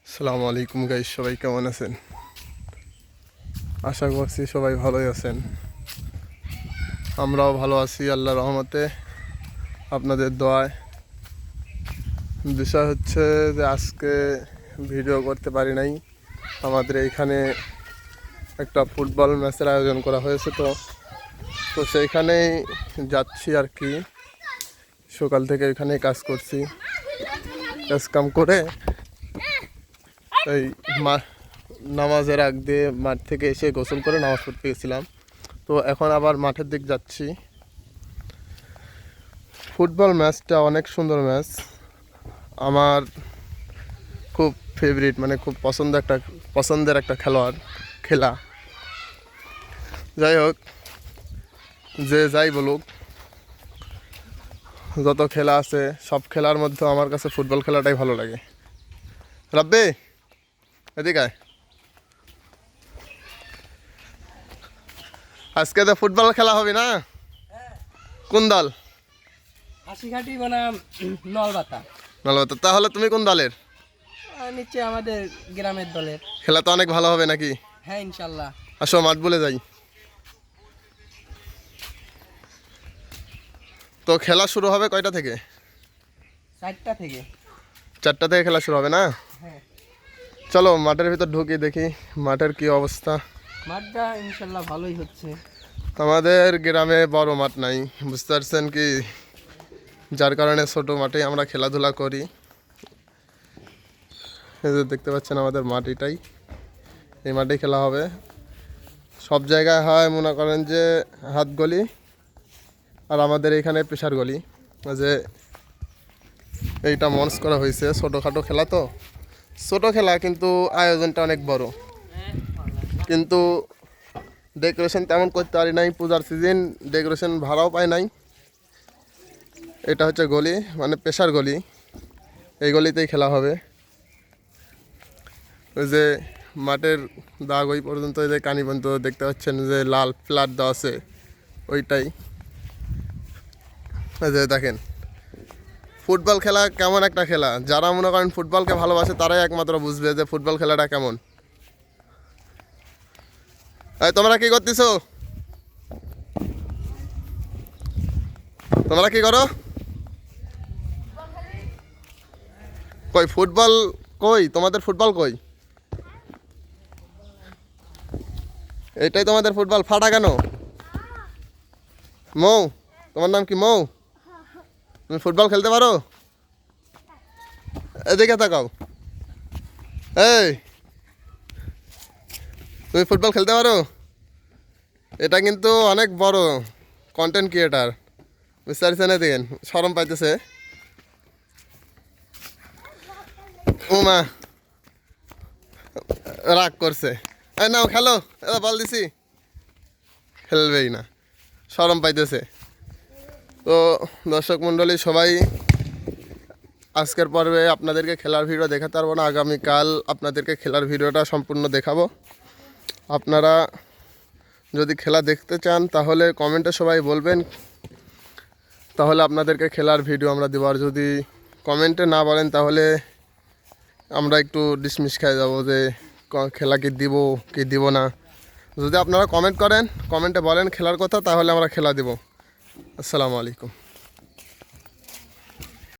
আসসালামু আলাইকুম গাইস, সবাই কেমন আছেন? আশা করছি সবাই ভালোই আছেন। আমরাও ভালো আছি আল্লাহর রহমতে, আপনাদের দোয়ায়। বিষয় হচ্ছে যে আজকে ভিডিও করতে পারি নাই। আমাদের এইখানে একটা ফুটবল ম্যাচের আয়োজন করা হয়েছে, তো তো সেইখানেই যাচ্ছি আর কি। সকাল থেকে এখানেই কাজ করছি, কাজ কাম করে এই নামাজের আগ দিয়ে মাঠ থেকে এসে গোসল করে নামাজ পড়তে গেছিলাম। তো এখন আবার মাঠের দিক যাচ্ছি। ফুটবল ম্যাচটা অনেক সুন্দর ম্যাচ, আমার খুব ফেভারিট, মানে খুব পছন্দের একটা খেলা। যাই হোক, যে যাই বলুক, যত খেলা আছে সব খেলার মধ্যে আমার কাছে ফুটবল খেলাটাই ভালো লাগে। রাব্বে এদিকে আয়। আজকে তো ফুটবল খেলা হবে না? কোন দল? হাসিঘাটি বনাম নলবাতা। নলবাতা। তাহলে তুমি কোন দলের? নিচে আমাদের গ্রামের দলের। খেলা তো অনেক ভালো হবে নাকি? হ্যাঁ, ইনশাল্লাহ। আসো মাঠ বলে যাই। তো খেলা শুরু হবে কয়টা থেকে? 4টা থেকে। 4টা থেকে খেলা শুরু হবে না? হ্যাঁ। চলো মাঠের ভিতর ঢুকি, দেখি মাঠের কি অবস্থা। মাঠটা ইনশাল্লাহ ভালোই হচ্ছে। আমাদের গ্রামে বড় মাঠ নাই, বুঝতে পারছেন কি, যার কারণে ছোট মাঠে আমরা খেলাধুলা করি। এই যে দেখতে পাচ্ছেন আমাদের মাঠ এটাই, এই মাঠেই খেলা হবে। সব জায়গায় হয় মনে করেন যে হাত গলি, আর আমাদের এখানে পেশার গলি। যে এইটা মঞ্চ করা হয়েছে, ছোটোখাটো খেলা, তো ছোটো খেলা কিন্তু আয়োজনটা অনেক বড়। কিন্তু ডেকোরেশন তেমন করতে পারি নাই, পূজার সিজন, ডেকোরেশন ভাড়াও পাই নাই। এটা হচ্ছে গলি, মানে পেশার গলি, এই গলিতেই খেলা হবে। ওই যে মাঠের দাগ ওই পর্যন্ত, এই যে কানি পর্যন্ত দেখতে পাচ্ছেন যে লাল ফ্ল্যাট দেওয়া আছে, ওইটাই। এই যে দেখেন ফুটবল খেলা কেমন একটা খেলা, যারা মনে করেন ফুটবলকে ভালোবাসে তারাই একমাত্র বুঝবে যে ফুটবল খেলাটা কেমন। এই তোমরা কি করতেছো? তোমরা কি করো? কই ফুটবল? কই তোমাদের ফুটবল কই? এটাই তোমাদের ফুটবল? ফাটা কেন? মৌ, তোমার নাম কি মৌ? তুমি ফুটবল খেলতে পারো? এদিকে তাকাও। এই, তুমি ফুটবল খেলতে পারো? এটা কিন্তু অনেক বড় কন্টেন্ট ক্রিয়েটার, বুঝতে পারছেন? এদিকে শরম পাইতেছে। উমা রাগ করছে। এই নাও খেলো, এবার বল দিছি, খেলবেই না, শরম পাইতেছে। তো দর্শক মণ্ডলী সবাই, আজকের পর্বে আপনাদেরকে খেলার ভিডিও দেখাতে পারবো না, আগামীকাল আপনাদেরকে খেলার ভিডিওটা সম্পূর্ণ দেখাবো। আপনারা যদি খেলা দেখতে চান তাহলে কমেন্টে সবাই বলবেন, তাহলে আপনাদেরকে খেলার ভিডিও আমরা দেবো। আর যদি কমেন্টে না বলেন তাহলে আমরা একটু ডিসমিস খেয়ে যাবো যে খেলা কি দিব কি দিব না। যদি আপনারা কমেন্ট করেন, কমেন্টে বলেন খেলার কথা, তাহলে আমরা খেলা দেব। আসসালামু আলাইকুম।